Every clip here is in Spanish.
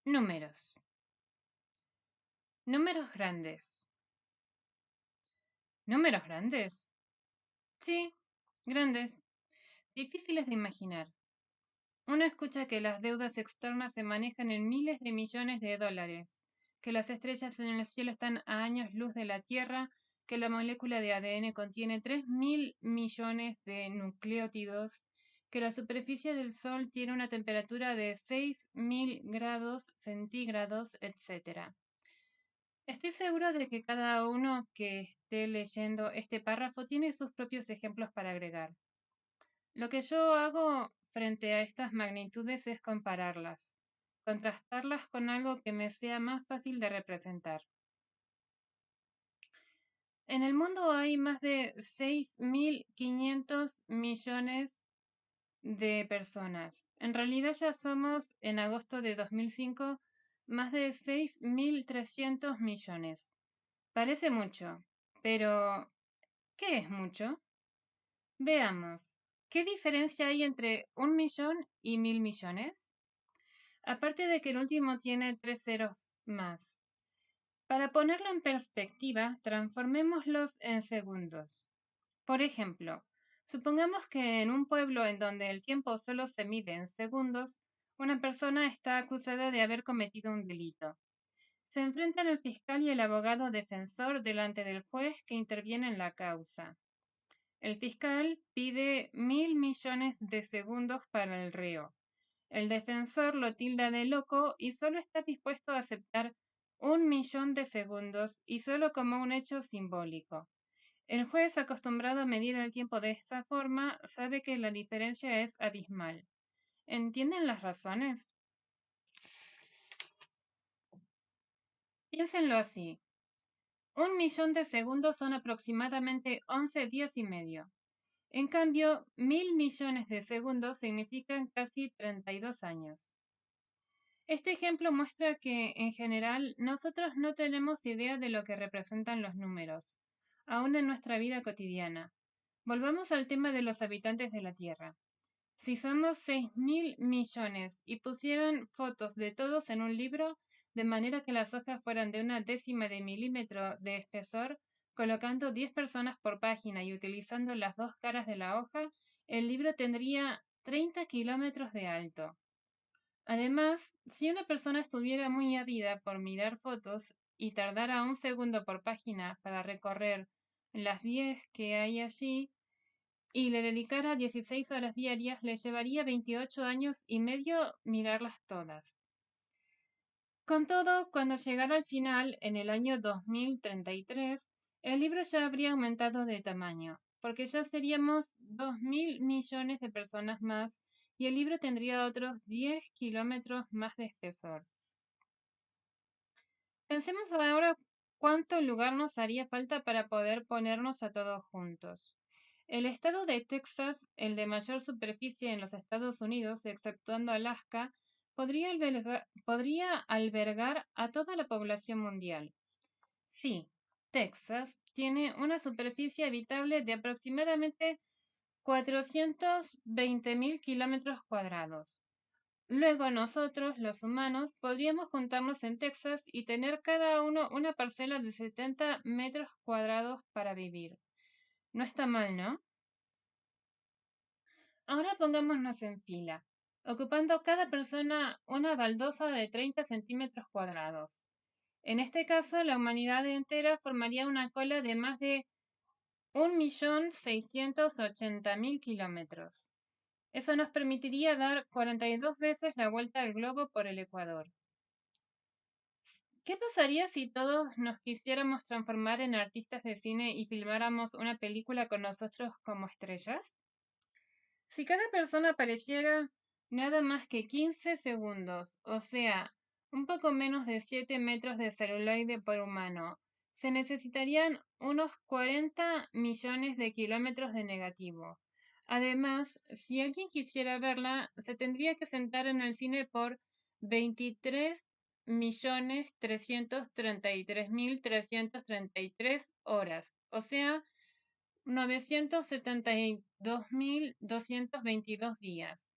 Números. Números grandes. ¿Números grandes? Sí, grandes. Difíciles de imaginar. Uno escucha que las deudas externas se manejan en miles de millones de dólares, que las estrellas en el cielo están a años luz de la Tierra, que la molécula de ADN contiene 3.000 millones de nucleótidos, que la superficie del Sol tiene una temperatura de 6.000 grados centígrados, etc. Estoy seguro de que cada uno que esté leyendo este párrafo tiene sus propios ejemplos para agregar. Lo que yo hago frente a estas magnitudes es compararlas, contrastarlas con algo que me sea más fácil de representar. En el mundo hay más de 6.500 millones de personas. En realidad ya somos, en agosto de 2005, más de 6.300 millones. Parece mucho, pero ¿qué es mucho? Veamos, ¿qué diferencia hay entre 1 millón y 1.000 millones? Aparte de que el último tiene 3 ceros más. Para ponerlo en perspectiva, transformémoslos en segundos. Por ejemplo, supongamos que en un pueblo en donde el tiempo solo se mide en segundos, una persona está acusada de haber cometido un delito. Se enfrentan el fiscal y el abogado defensor delante del juez que interviene en la causa. El fiscal pide 1.000 millones de segundos para el reo. El defensor lo tilda de loco y solo está dispuesto a aceptar 1 millón de segundos y solo como un hecho simbólico. El juez, acostumbrado a medir el tiempo de esa forma, sabe que la diferencia es abismal. ¿Entienden las razones? Piénsenlo así. 1 millón de segundos son aproximadamente 11 días y medio. En cambio, 1.000 millones de segundos significan casi 32 años. Este ejemplo muestra que, en general, nosotros no tenemos idea de lo que representan los números, aún en nuestra vida cotidiana. Volvamos al tema de los habitantes de la Tierra. Si somos 6.000 millones y pusieran fotos de todos en un libro, de manera que las hojas fueran de 1/10 de milímetro de espesor, colocando 10 personas por página y utilizando las dos caras de la hoja, el libro tendría 30 kilómetros de alto. Además, si una persona estuviera muy ávida por mirar fotos y tardara 1 segundo por página para recorrer las 10 que hay allí, y le dedicara 16 horas diarias, le llevaría 28 años y medio mirarlas todas. Con todo, cuando llegara al final, en el año 2033, el libro ya habría aumentado de tamaño, porque ya seríamos 2.000 millones de personas más y el libro tendría otros 10 kilómetros más de espesor. Pensemos ahora cuánto lugar nos haría falta para poder ponernos a todos juntos. El estado de Texas, el de mayor superficie en los Estados Unidos, exceptuando Alaska, podría albergar a toda la población mundial. Sí, Texas tiene una superficie habitable de aproximadamente 420.000 kilómetros cuadrados. Luego nosotros, los humanos, podríamos juntarnos en Texas y tener cada uno una parcela de 70 metros cuadrados para vivir. No está mal, ¿no? Ahora pongámonos en fila, ocupando cada persona una baldosa de 30 centímetros cuadrados. En este caso, la humanidad entera formaría una cola de más de 1.680.000 kilómetros. Eso nos permitiría dar 42 veces la vuelta al globo por el Ecuador. ¿Qué pasaría si todos nos quisiéramos transformar en artistas de cine y filmáramos una película con nosotros como estrellas? Si cada persona apareciera nada más que 15 segundos, o sea, un poco menos de 7 metros de celuloide por humano, se necesitarían unos 40 millones de kilómetros de negativo. Además, si alguien quisiera verla, se tendría que sentar en el cine por 23.333.333 horas, o sea, 972.222 días.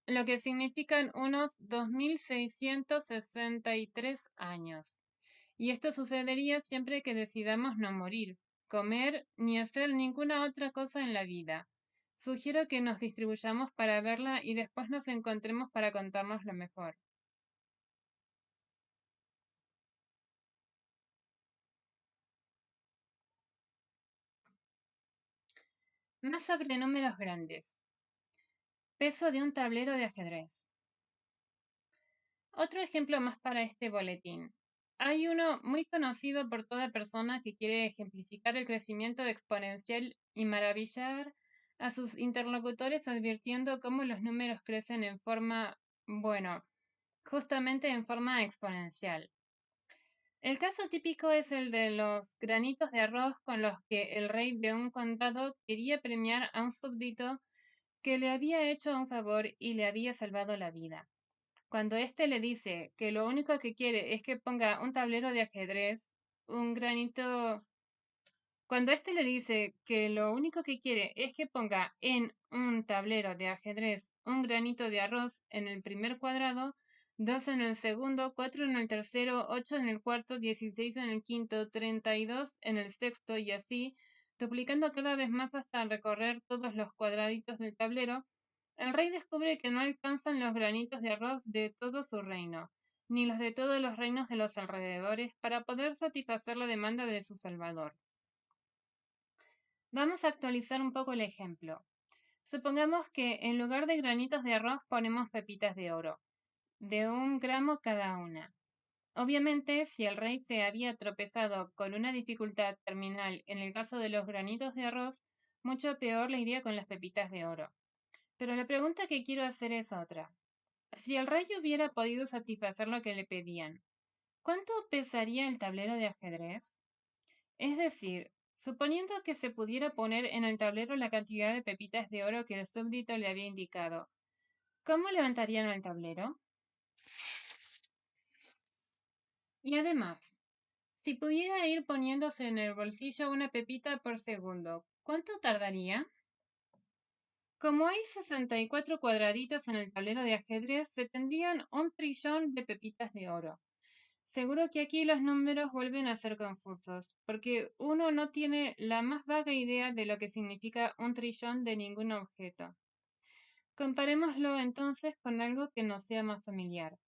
lo que significan unos 2663 años. Y esto sucedería siempre que decidamos no morir, comer ni hacer ninguna otra cosa en la vida. Sugiero que nos distribuyamos para verla y después nos encontremos para contarnos lo mejor. Más sobre números grandes. Peso de un tablero de ajedrez. Otro ejemplo más para este boletín. Hay uno muy conocido por toda persona que quiere ejemplificar el crecimiento exponencial y maravillar a sus interlocutores advirtiendo cómo los números crecen en forma, bueno, justamente en forma exponencial. El caso típico es el de los granitos de arroz con los que el rey de un condado quería premiar a un súbdito que le había hecho un favor y le había salvado la vida. Cuando éste le dice que lo único que quiere es que ponga un tablero de ajedrez, un granito. Cuando éste le dice que lo único que quiere es que ponga en un tablero de ajedrez un granito de arroz en el primer cuadrado, dos en el segundo, cuatro en el tercero, ocho en el cuarto, 16 en el quinto, 32 en el sexto y así, duplicando cada vez más hasta recorrer todos los cuadraditos del tablero, el rey descubre que no alcanzan los granitos de arroz de todo su reino, ni los de todos los reinos de los alrededores, para poder satisfacer la demanda de su salvador. Vamos a actualizar un poco el ejemplo. Supongamos que en lugar de granitos de arroz ponemos pepitas de oro, de 1 gramo cada una. Obviamente, si el rey se había tropezado con una dificultad terminal en el caso de los granitos de arroz, mucho peor le iría con las pepitas de oro. Pero la pregunta que quiero hacer es otra. Si el rey hubiera podido satisfacer lo que le pedían, ¿cuánto pesaría el tablero de ajedrez? Es decir, suponiendo que se pudiera poner en el tablero la cantidad de pepitas de oro que el súbdito le había indicado, ¿cómo levantarían el tablero? Y además, si pudiera ir poniéndose en el bolsillo una pepita por segundo, ¿cuánto tardaría? Como hay 64 cuadraditos en el tablero de ajedrez, se tendrían 1 trillón de pepitas de oro. Seguro que aquí los números vuelven a ser confusos, porque uno no tiene la más vaga idea de lo que significa 1 trillón de ningún objeto. Comparémoslo entonces con algo que nos sea más familiar.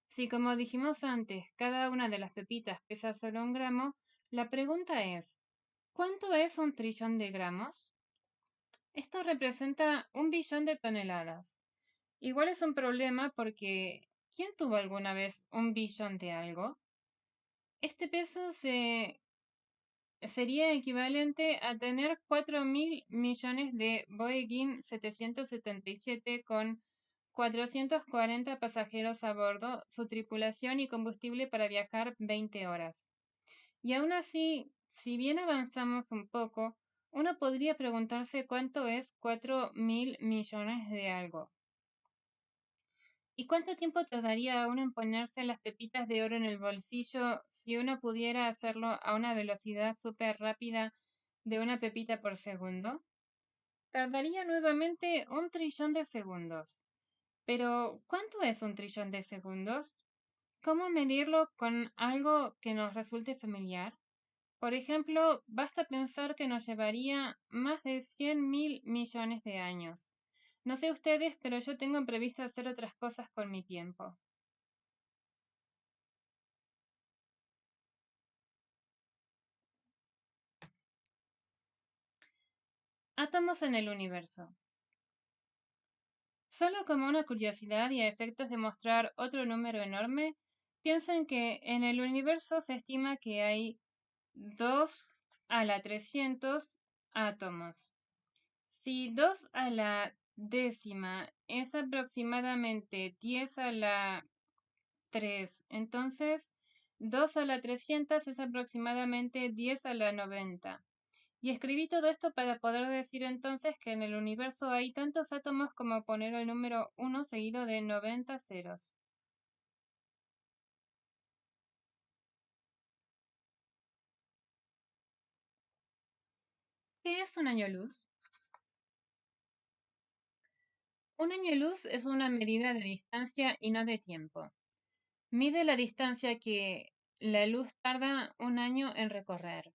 Si, como dijimos antes, cada una de las pepitas pesa solo 1 gramo, la pregunta es, ¿cuánto es 1 trillón de gramos? Esto representa 1 billón de toneladas. Igual es un problema porque ¿quién tuvo alguna vez 1 billón de algo? Este peso sería equivalente a tener 4.000 millones de Boeing 777 con 440 pasajeros a bordo, su tripulación y combustible para viajar 20 horas. Y aún así, si bien avanzamos un poco, uno podría preguntarse cuánto es 4.000 millones de algo. ¿Y cuánto tiempo tardaría uno en ponerse las pepitas de oro en el bolsillo si uno pudiera hacerlo a una velocidad súper rápida de una pepita por segundo? Tardaría nuevamente 1 trillón de segundos. Pero, ¿cuánto es 1 trillón de segundos? ¿Cómo medirlo con algo que nos resulte familiar? Por ejemplo, basta pensar que nos llevaría más de 100.000 millones de años. No sé ustedes, pero yo tengo previsto hacer otras cosas con mi tiempo. Átomos en el universo. Solo como una curiosidad y a efectos de mostrar otro número enorme, piensen que en el universo se estima que hay 2 a la 300 átomos. Si 2 a la décima es aproximadamente 10 a la 3, entonces 2 a la 300 es aproximadamente 10 a la 90. Y escribí todo esto para poder decir entonces que en el universo hay tantos átomos como poner el número 1 seguido de 90 ceros. ¿Qué es un año luz? Un año luz es una medida de distancia y no de tiempo. Mide la distancia que la luz tarda un año en recorrer.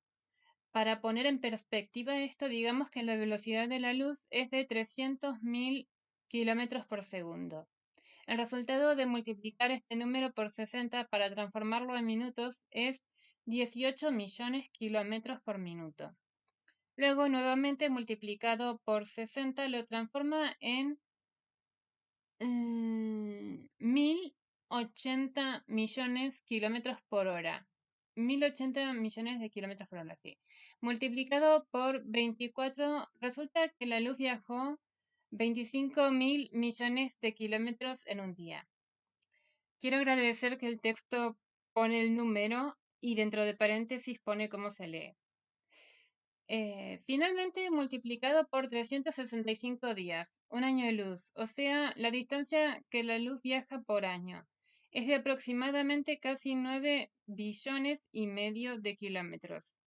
Para poner en perspectiva esto, digamos que la velocidad de la luz es de 300.000 kilómetros por segundo. El resultado de multiplicar este número por 60 para transformarlo en minutos es 18 millones kilómetros por minuto. Luego, nuevamente multiplicado por 60 lo transforma en 1080 millones kilómetros por hora. 1080 millones de kilómetros por hora, sí. Multiplicado por 24, resulta que la luz viajó 25.000 millones de kilómetros en un día. Quiero agradecer que el texto pone el número y dentro de paréntesis pone cómo se lee. Finalmente multiplicado por 365 días, un año de luz, o sea, la distancia que la luz viaja por año. Es de aproximadamente casi 9 billones y medio de kilómetros.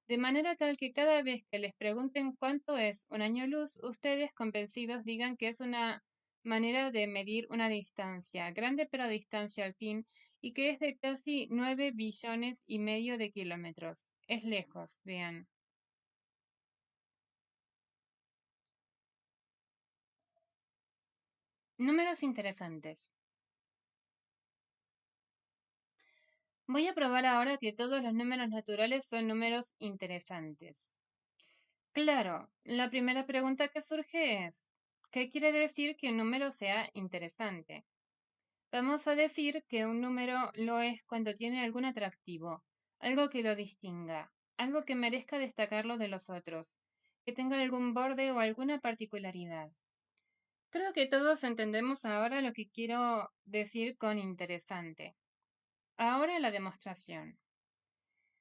De manera tal que cada vez que les pregunten cuánto es un año luz, ustedes convencidos digan que es una manera de medir una distancia, grande pero distancia al fin, y que es de casi 9 billones y medio de kilómetros. Es lejos, vean. Números interesantes. Voy a probar ahora que todos los números naturales son números interesantes. Claro, la primera pregunta que surge es, ¿qué quiere decir que un número sea interesante? Vamos a decir que un número lo es cuando tiene algún atractivo, algo que lo distinga, algo que merezca destacarlo de los otros, que tenga algún borde o alguna particularidad. Creo que todos entendemos ahora lo que quiero decir con interesante. Ahora la demostración.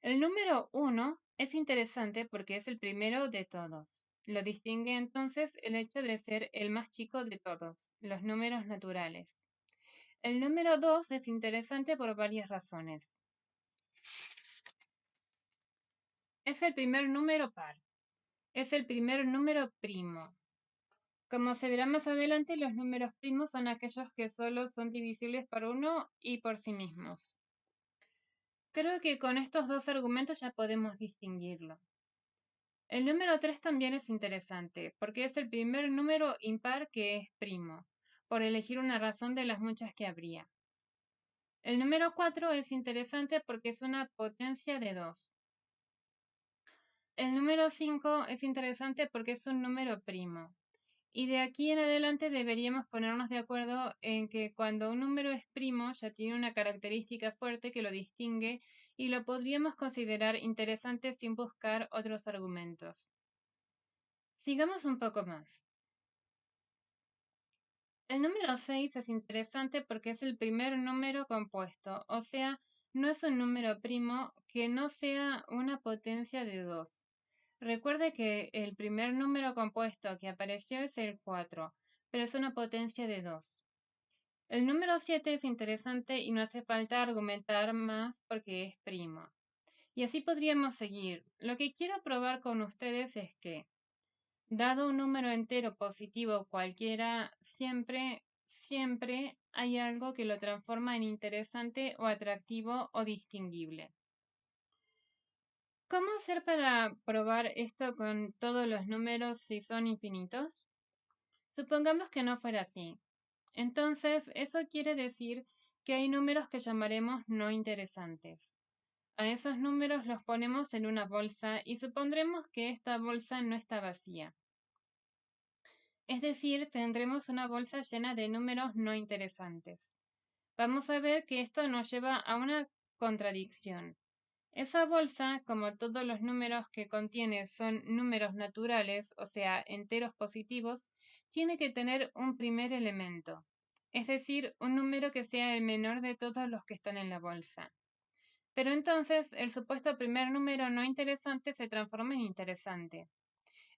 El número 1 es interesante porque es el primero de todos. Lo distingue entonces el hecho de ser el más chico de todos, los números naturales. El número 2 es interesante por varias razones. Es el primer número par. Es el primer número primo. Como se verá más adelante, los números primos son aquellos que solo son divisibles por uno y por sí mismos. Creo que con estos dos argumentos ya podemos distinguirlo. El número 3 también es interesante, porque es el primer número impar que es primo, por elegir una razón de las muchas que habría. El número 4 es interesante porque es una potencia de 2. El número 5 es interesante porque es un número primo. Y de aquí en adelante deberíamos ponernos de acuerdo en que cuando un número es primo ya tiene una característica fuerte que lo distingue y lo podríamos considerar interesante sin buscar otros argumentos. Sigamos un poco más. El número 6 es interesante porque es el primer número compuesto, o sea, no es un número primo que no sea una potencia de 2. Recuerde que el primer número compuesto que apareció es el 4, pero es una potencia de 2. El número 7 es interesante y no hace falta argumentar más porque es primo. Y así podríamos seguir. Lo que quiero probar con ustedes es que, dado un número entero positivo cualquiera, siempre hay algo que lo transforma en interesante o atractivo o distinguible. ¿Cómo hacer para probar esto con todos los números si son infinitos? Supongamos que no fuera así. Entonces, eso quiere decir que hay números que llamaremos no interesantes. A esos números los ponemos en una bolsa y supondremos que esta bolsa no está vacía. Es decir, tendremos una bolsa llena de números no interesantes. Vamos a ver que esto nos lleva a una contradicción. Esa bolsa, como todos los números que contiene son números naturales, o sea, enteros positivos, tiene que tener un primer elemento, es decir, un número que sea el menor de todos los que están en la bolsa. Pero entonces el supuesto primer número no interesante se transforma en interesante.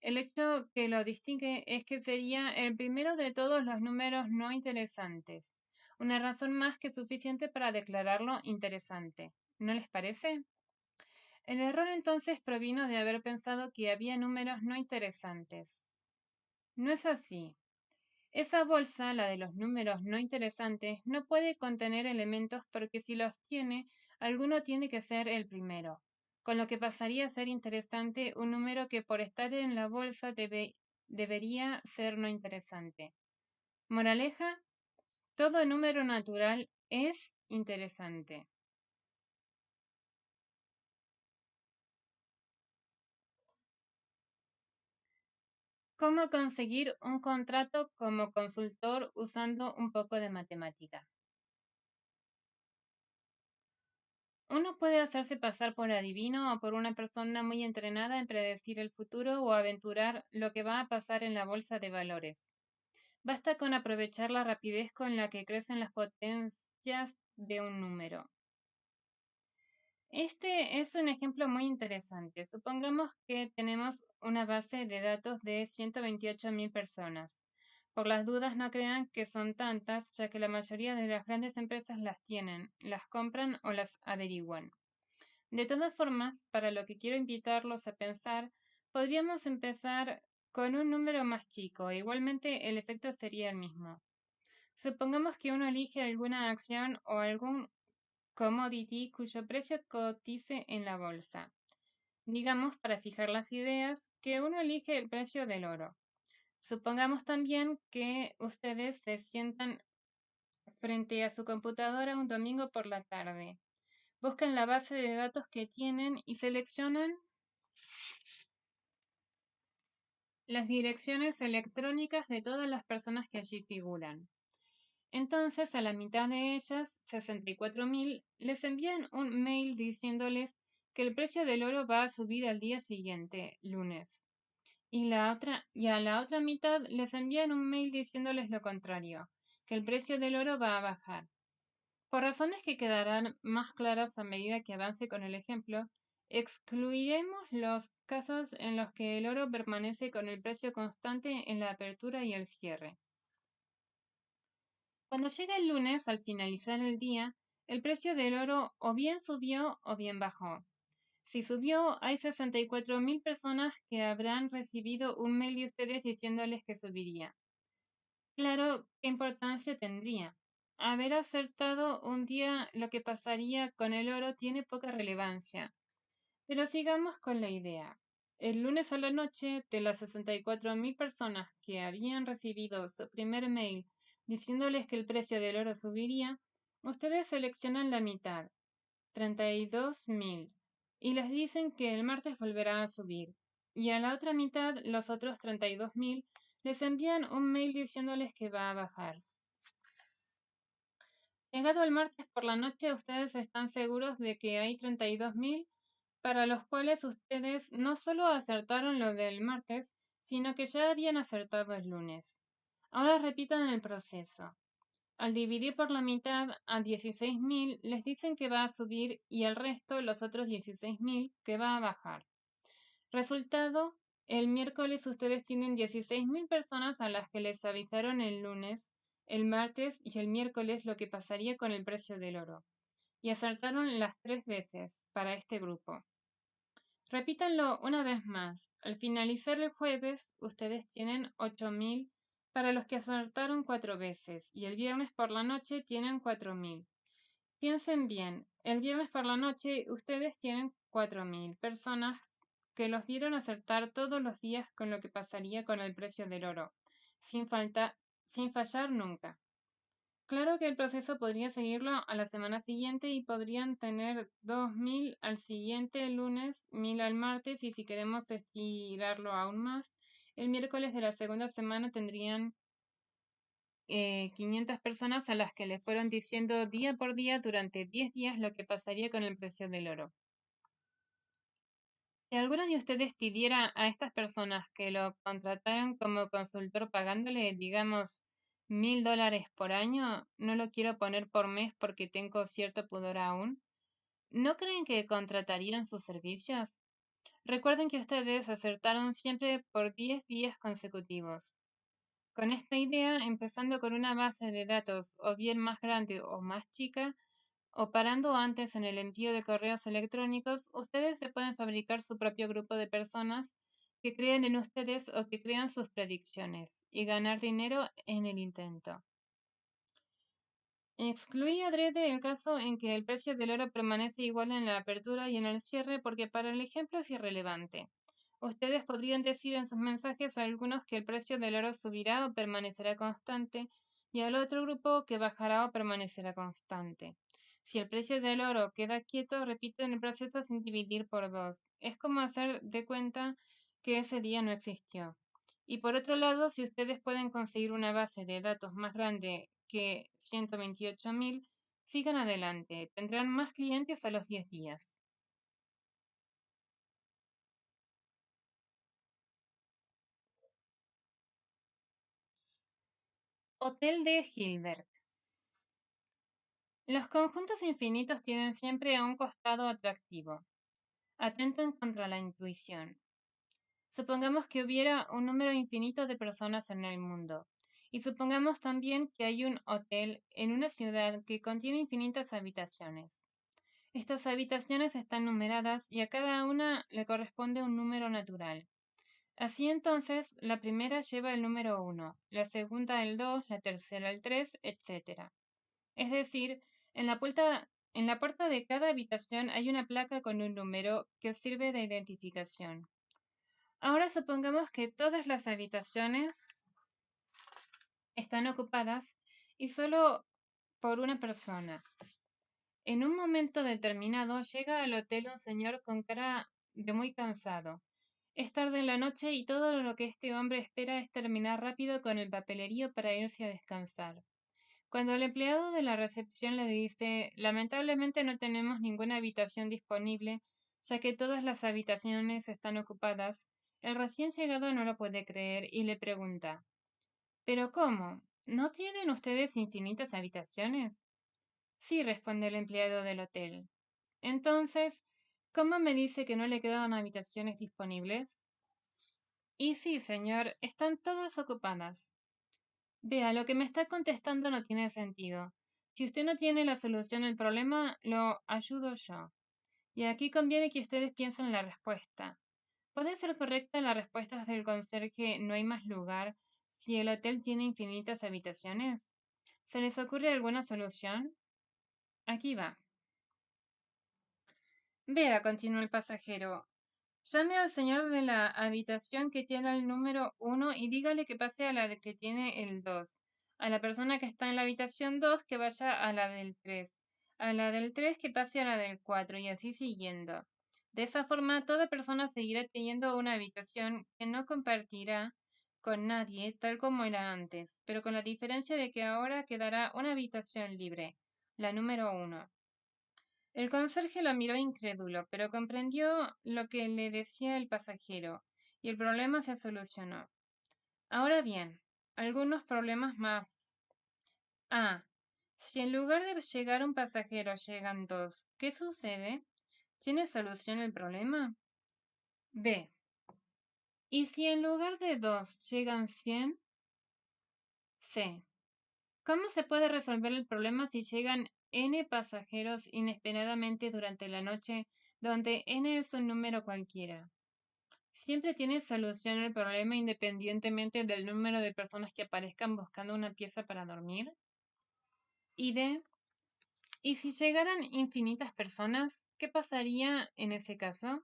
El hecho que lo distingue es que sería el primero de todos los números no interesantes, una razón más que suficiente para declararlo interesante. ¿No les parece? El error entonces provino de haber pensado que había números no interesantes. No es así. Esa bolsa, la de los números no interesantes, no puede contener elementos porque si los tiene, alguno tiene que ser el primero, con lo que pasaría a ser interesante un número que por estar en la bolsa debería ser no interesante. Moraleja, todo número natural es interesante. ¿Cómo conseguir un contrato como consultor usando un poco de matemática? Uno puede hacerse pasar por adivino o por una persona muy entrenada en predecir el futuro o aventurar lo que va a pasar en la bolsa de valores. Basta con aprovechar la rapidez con la que crecen las potencias de un número. Este es un ejemplo muy interesante. Supongamos que tenemos una base de datos de 128.000 personas. Por las dudas no crean que son tantas, ya que la mayoría de las grandes empresas las tienen, las compran o las averiguan. De todas formas, para lo que quiero invitarlos a pensar, podríamos empezar con un número más chico. Igualmente, el efecto sería el mismo. Supongamos que uno elige alguna acción o algún commodity cuyo precio cotice en la bolsa. Digamos, para fijar las ideas, que uno elige el precio del oro. Supongamos también que ustedes se sientan frente a su computadora un domingo por la tarde. Buscan la base de datos que tienen y seleccionan las direcciones electrónicas de todas las personas que allí figuran. Entonces, a la mitad de ellas, 64.000, les envían un mail diciéndoles que el precio del oro va a subir al día siguiente, lunes. Y a la otra mitad les envían un mail diciéndoles lo contrario, que el precio del oro va a bajar. Por razones que quedarán más claras a medida que avance con el ejemplo, excluiremos los casos en los que el oro permanece con el precio constante en la apertura y el cierre. Cuando llega el lunes, al finalizar el día, el precio del oro o bien subió o bien bajó. Si subió, hay 64.000 personas que habrán recibido un mail de ustedes diciéndoles que subiría. Claro, ¿qué importancia tendría? Haber acertado un día lo que pasaría con el oro tiene poca relevancia. Pero sigamos con la idea. El lunes a la noche, de las 64.000 personas que habían recibido su primer mail diciéndoles que el precio del oro subiría, ustedes seleccionan la mitad, 32.000, y les dicen que el martes volverá a subir. Y a la otra mitad, los otros 32.000, les envían un mail diciéndoles que va a bajar. Llegado el martes por la noche, ustedes están seguros de que hay 32.000 para los cuales ustedes no solo acertaron lo del martes, sino que ya habían acertado el lunes. Ahora repitan el proceso. Al dividir por la mitad a 16.000, les dicen que va a subir y al resto, los otros 16.000, que va a bajar. Resultado, el miércoles ustedes tienen 16.000 personas a las que les avisaron el lunes, el martes y el miércoles lo que pasaría con el precio del oro. Y acertaron las 3 veces para este grupo. Repítanlo una vez más. Al finalizar el jueves, ustedes tienen 8.000 para los que acertaron 4 veces y el viernes por la noche tienen 4.000. Piensen bien, el viernes por la noche ustedes tienen 4.000 personas que los vieron acertar todos los días con lo que pasaría con el precio del oro, sin fallar nunca. Claro que el proceso podría seguirlo a la semana siguiente y podrían tener 2.000 al siguiente lunes, 1.000 al martes y si queremos estirarlo aún más, el miércoles de la segunda semana tendrían 500 personas a las que les fueron diciendo día por día durante 10 días lo que pasaría con el precio del oro. Si alguno de ustedes pidiera a estas personas que lo contrataran como consultor pagándole, digamos, $1.000 por año, no lo quiero poner por mes porque tengo cierto pudor aún, ¿no creen que contratarían sus servicios? Recuerden que ustedes acertaron siempre por 10 días consecutivos. Con esta idea, empezando con una base de datos o bien más grande o más chica, o parando antes en el envío de correos electrónicos, ustedes se pueden fabricar su propio grupo de personas que crean en ustedes o que crean sus predicciones y ganar dinero en el intento. Excluí adrede el caso en que el precio del oro permanece igual en la apertura y en el cierre porque para el ejemplo es irrelevante. Ustedes podrían decir en sus mensajes a algunos que el precio del oro subirá o permanecerá constante y al otro grupo que bajará o permanecerá constante. Si el precio del oro queda quieto, repiten el proceso sin dividir por dos. Es como hacer de cuenta que ese día no existió. Y por otro lado, si ustedes pueden conseguir una base de datos más grande que 128.000, sigan adelante. Tendrán más clientes a los 10 días. Hotel de Hilbert. Los conjuntos infinitos tienen siempre un costado atractivo. Atentan contra la intuición. Supongamos que hubiera un número infinito de personas en el mundo. Y supongamos también que hay un hotel en una ciudad que contiene infinitas habitaciones. Estas habitaciones están numeradas y a cada una le corresponde un número natural. Así entonces, la primera lleva el número 1, la segunda el 2, la tercera el 3, etc. Es decir, en la puerta de cada habitación hay una placa con un número que sirve de identificación. Ahora supongamos que todas las habitaciones están ocupadas y solo por una persona. En un momento determinado llega al hotel un señor con cara de muy cansado. Es tarde en la noche y todo lo que este hombre espera es terminar rápido con el papelerío para irse a descansar. Cuando el empleado de la recepción le dice, lamentablemente no tenemos ninguna habitación disponible, ya que todas las habitaciones están ocupadas, el recién llegado no lo puede creer y le pregunta, ¿pero cómo? ¿No tienen ustedes infinitas habitaciones? Sí, responde el empleado del hotel. Entonces, ¿cómo me dice que no le quedan habitaciones disponibles? Y sí, señor, están todas ocupadas. Vea, lo que me está contestando no tiene sentido. Si usted no tiene la solución al problema, lo ayudo yo. Y aquí conviene que ustedes piensen la respuesta. ¿Puede ser correcta la respuesta del conserje no hay más lugar si el hotel tiene infinitas habitaciones? ¿Se les ocurre alguna solución? Aquí va. Vea, continuó el pasajero. Llame al señor de la habitación que tiene el número 1 y dígale que pase a la que tiene el 2. A la persona que está en la habitación 2 que vaya a la del 3. A la del 3 que pase a la del 4 y así siguiendo. De esa forma, toda persona seguirá teniendo una habitación que no compartirá con nadie tal como era antes, pero con la diferencia de que ahora quedará una habitación libre, la número 1. El conserje lo miró incrédulo, pero comprendió lo que le decía el pasajero, y el problema se solucionó. Ahora bien, algunos problemas más. A. Si en lugar de llegar un pasajero llegan dos, ¿qué sucede? ¿Tiene solución el problema? B. ¿Y si en lugar de dos llegan 100? C. ¿Cómo se puede resolver el problema si llegan n pasajeros inesperadamente durante la noche, donde n es un número cualquiera? Siempre tiene solución el problema independientemente del número de personas que aparezcan buscando una pieza para dormir. Y D. ¿Y si llegaran infinitas personas, qué pasaría en ese caso?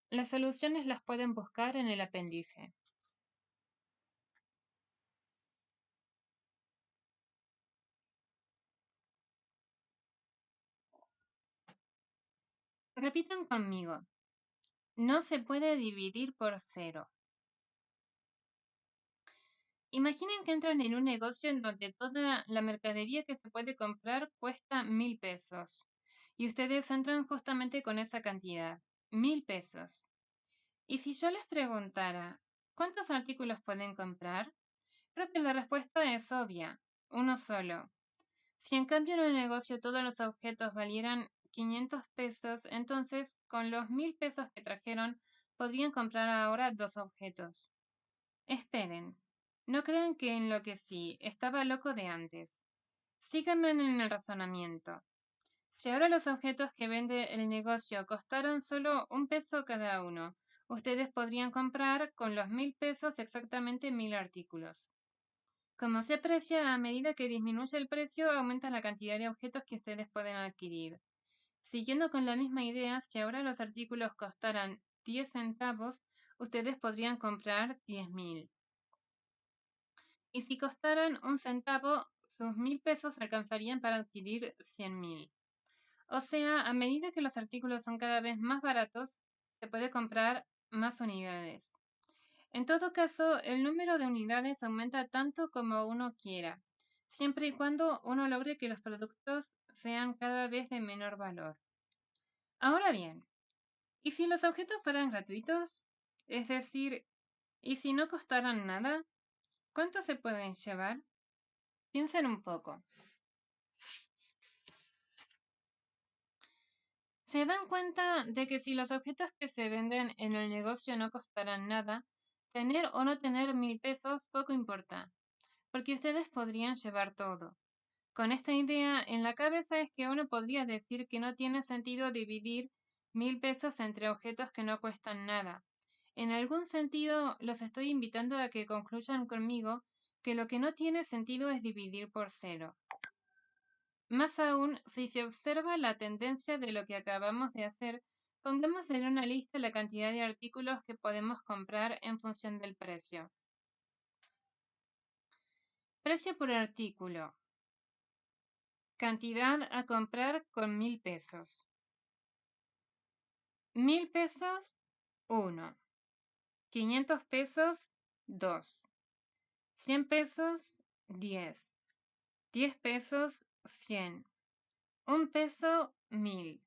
Las soluciones las pueden buscar en el apéndice. Repitan conmigo. No se puede dividir por cero. Imaginen que entran en un negocio en donde toda la mercadería que se puede comprar cuesta 1.000 pesos. Y ustedes entran justamente con esa cantidad, 1.000 pesos. Y si yo les preguntara, ¿cuántos artículos pueden comprar? Creo que la respuesta es obvia, uno solo. Si en cambio en el negocio todos los objetos valieran 500 pesos, entonces con los 1.000 pesos que trajeron podrían comprar ahora dos objetos. Esperen, no crean que enloquecí, estaba loco de antes. Síganme en el razonamiento. Si ahora los objetos que vende el negocio costaran solo 1 peso cada uno, ustedes podrían comprar con los 1.000 pesos exactamente 1.000 artículos. Como se aprecia, a medida que disminuye el precio, aumenta la cantidad de objetos que ustedes pueden adquirir. Siguiendo con la misma idea, si ahora los artículos costaran 10 centavos, ustedes podrían comprar 10.000. Y si costaran un centavo, sus 1.000 pesos alcanzarían para adquirir 100.000. O sea, a medida que los artículos son cada vez más baratos, se puede comprar más unidades. En todo caso, el número de unidades aumenta tanto como uno quiera, siempre y cuando uno logre que los productos sean cada vez de menor valor. Ahora bien, ¿y si los objetos fueran gratuitos? Es decir, ¿y si no costaran nada? ¿Cuánto se pueden llevar? Piensen un poco. ¿Se dan cuenta de que si los objetos que se venden en el negocio no costaran nada, tener o no tener 1.000 pesos poco importa, porque ustedes podrían llevar todo? Con esta idea en la cabeza es que uno podría decir que no tiene sentido dividir 1.000 pesos entre objetos que no cuestan nada. En algún sentido, los estoy invitando a que concluyan conmigo que lo que no tiene sentido es dividir por cero. Más aún, si se observa la tendencia de lo que acabamos de hacer, pongamos en una lista la cantidad de artículos que podemos comprar en función del precio. Precio por artículo. Cantidad a comprar con 1.000 pesos. 1.000 pesos, 1. 500 pesos, 2. 100 pesos, 10. 10 pesos, 100. 1 peso, 1.000.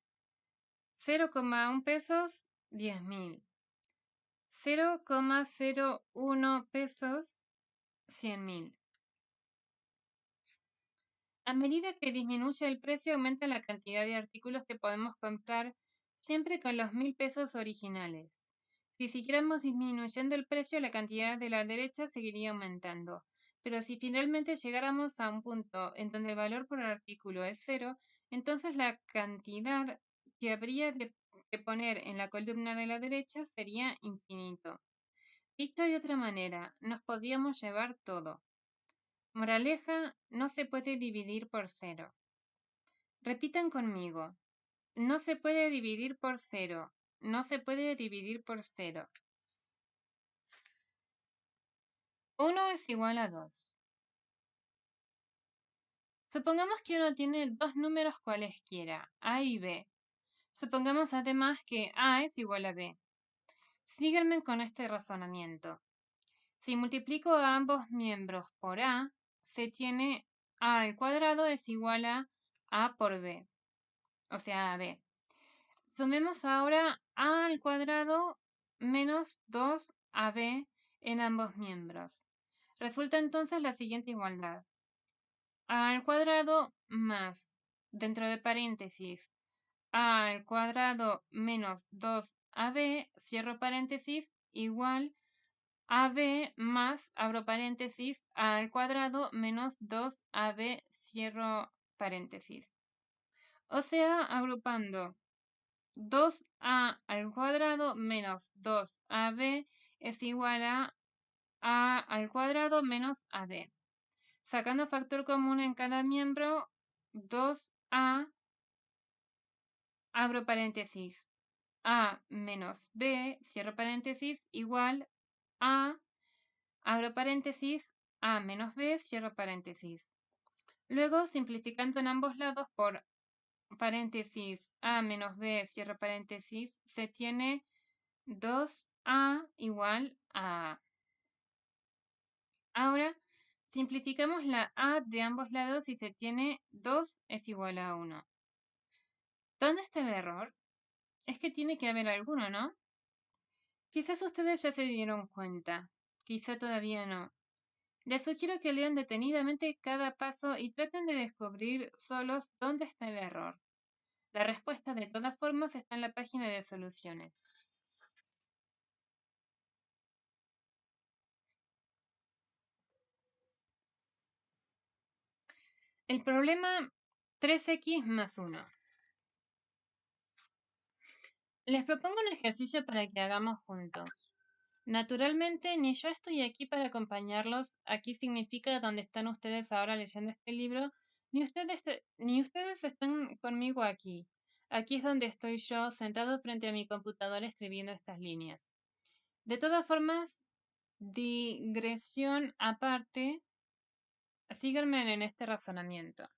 0,1 pesos, 10.000. 0,01 pesos, 100.000. A medida que disminuye el precio, aumenta la cantidad de artículos que podemos comprar, siempre con los 1.000 pesos originales. Si siguiéramos disminuyendo el precio, la cantidad de la derecha seguiría aumentando. Pero si finalmente llegáramos a un punto en donde el valor por artículo es cero, entonces la cantidad que habría que poner en la columna de la derecha sería infinito. Dicho de otra manera, nos podríamos llevar todo. Moraleja, no se puede dividir por cero. Repitan conmigo. No se puede dividir por cero. No se puede dividir por cero. 1 es igual a 2. Supongamos que uno tiene dos números cualesquiera, A y B. Supongamos además que A es igual a B. Síganme con este razonamiento. Si multiplico a ambos miembros por A, se tiene A al cuadrado es igual a A por B, o sea, a B. Sumemos ahora A al cuadrado menos 2AB en ambos miembros. Resulta entonces la siguiente igualdad. A al cuadrado más, dentro de paréntesis, A al cuadrado menos 2AB, cierro paréntesis, igual AB más, abro paréntesis, A al cuadrado menos 2AB, cierro paréntesis. O sea, agrupando 2A al cuadrado menos 2AB es igual a A al cuadrado menos AB. Sacando factor común en cada miembro, 2A, abro paréntesis, A menos B, cierro paréntesis, igual a, abro paréntesis, A menos B, cierro paréntesis. Luego, simplificando en ambos lados por paréntesis, A menos B, cierro paréntesis, se tiene 2A igual a A. Ahora, simplificamos la A de ambos lados y se tiene 2 es igual a 1. ¿Dónde está el error? Es que tiene que haber alguno, ¿no? Quizás ustedes ya se dieron cuenta, quizá todavía no. Les sugiero que lean detenidamente cada paso y traten de descubrir solos dónde está el error. La respuesta de todas formas está en la página de soluciones. El problema 3x más 1. Les propongo un ejercicio para que hagamos juntos. Naturalmente, ni yo estoy aquí para acompañarlos. Aquí significa donde están ustedes ahora leyendo este libro, ni ustedes están conmigo aquí. Aquí es donde estoy yo, sentado frente a mi computadora escribiendo estas líneas. De todas formas, digresión aparte, síganme en este razonamiento.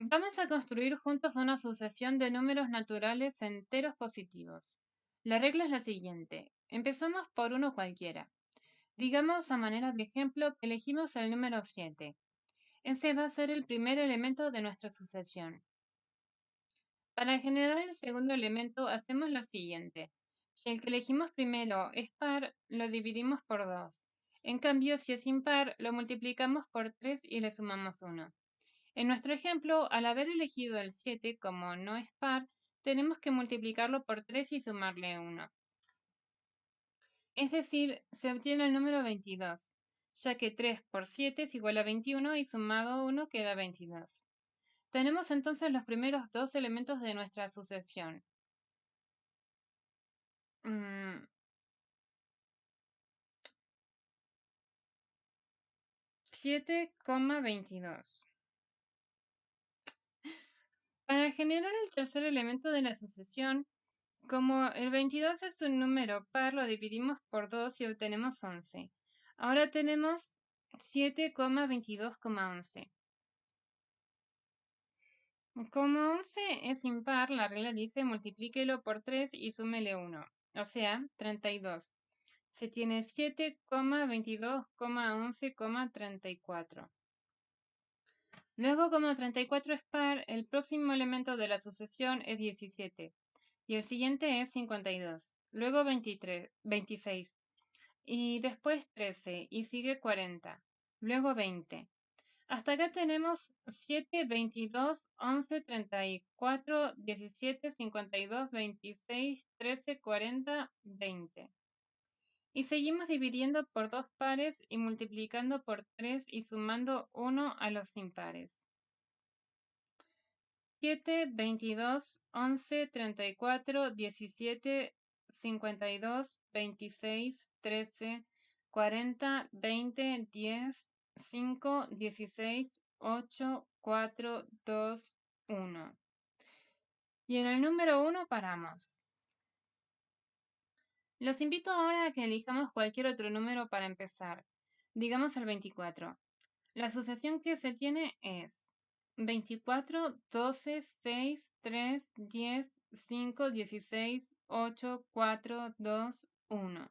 Vamos a construir juntos una sucesión de números naturales enteros positivos. La regla es la siguiente. Empezamos por uno cualquiera. Digamos a manera de ejemplo que elegimos el número 7. Ese va a ser el primer elemento de nuestra sucesión. Para generar el segundo elemento hacemos lo siguiente. Si el que elegimos primero es par, lo dividimos por 2. En cambio, si es impar, lo multiplicamos por 3 y le sumamos 1. En nuestro ejemplo, al haber elegido el 7 como no es par, tenemos que multiplicarlo por 3 y sumarle 1. Es decir, se obtiene el número 22, ya que 3 por 7 es igual a 21 y sumado 1 queda 22. Tenemos entonces los primeros dos elementos de nuestra sucesión. 7,22. Para generar el tercer elemento de la sucesión, como el 22 es un número par, lo dividimos por 2 y obtenemos 11. Ahora tenemos 7,22,11. Como 11 es impar, la regla dice multiplíquelo por 3 y súmele 1, o sea, 32. Se tiene 7,22,11,34. Luego, como 34 es par, el próximo elemento de la sucesión es 17 y el siguiente es 52. Luego 23, 26 y después 13 y sigue 40. Luego 20. Hasta acá tenemos 7, 22, 11, 34, 17, 52, 26, 13, 40, 20. Y seguimos dividiendo por dos pares y multiplicando por 3 y sumando 1 a los impares. 7, 22, 11, 34, 17, 52, 26, 13, 40, 20, 10, 5, 16, 8, 4, 2, 1. Y en el número 1 paramos. Los invito ahora a que elijamos cualquier otro número para empezar. Digamos el 24. La asociación que se tiene es 24, 12, 6, 3, 10, 5, 16, 8, 4, 2, 1.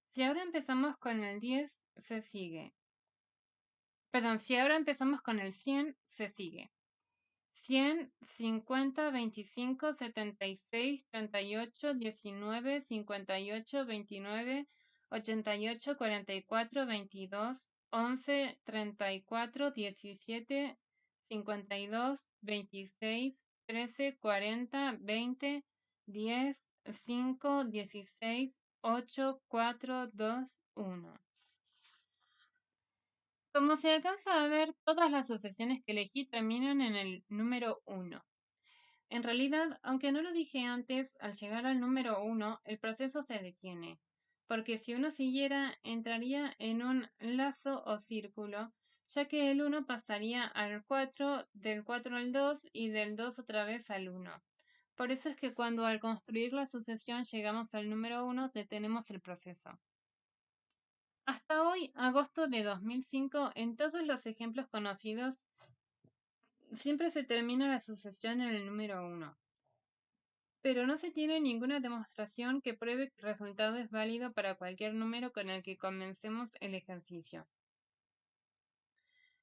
Si ahora empezamos con el 10, se sigue. Perdón, si ahora empezamos con el 100, se sigue. 100, 50, 25, 76, 38, 19, 58, 29, 88, 44, 22, 11, 34, 17, 52, 26, 13, 40, 20, 10, 5, 16, 8, 4, 2, 1. Como se alcanza a ver, todas las sucesiones que elegí terminan en el número 1. En realidad, aunque no lo dije antes, al llegar al número 1, el proceso se detiene, porque si uno siguiera, entraría en un lazo o círculo, ya que el 1 pasaría al 4, del 4 al 2 y del 2 otra vez al 1. Por eso es que cuando al construir la sucesión llegamos al número 1, detenemos el proceso. Hasta hoy, agosto de 2005, en todos los ejemplos conocidos, siempre se termina la sucesión en el número 1. Pero no se tiene ninguna demostración que pruebe que el resultado es válido para cualquier número con el que comencemos el ejercicio.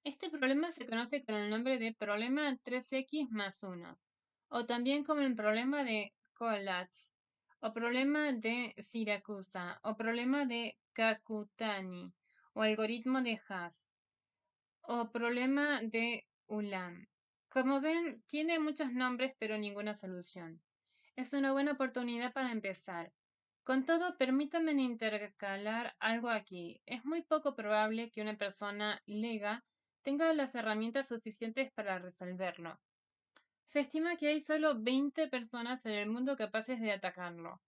Este problema se conoce con el nombre de problema 3x más 1, o también como el problema de Collatz, o problema de Siracusa, o problema de Kakutani, o algoritmo de Haas, o problema de Ulam. Como ven, tiene muchos nombres pero ninguna solución. Es una buena oportunidad para empezar. Con todo, permítanme intercalar algo aquí. Es muy poco probable que una persona lega tenga las herramientas suficientes para resolverlo. Se estima que hay solo 20 personas en el mundo capaces de atacarlo,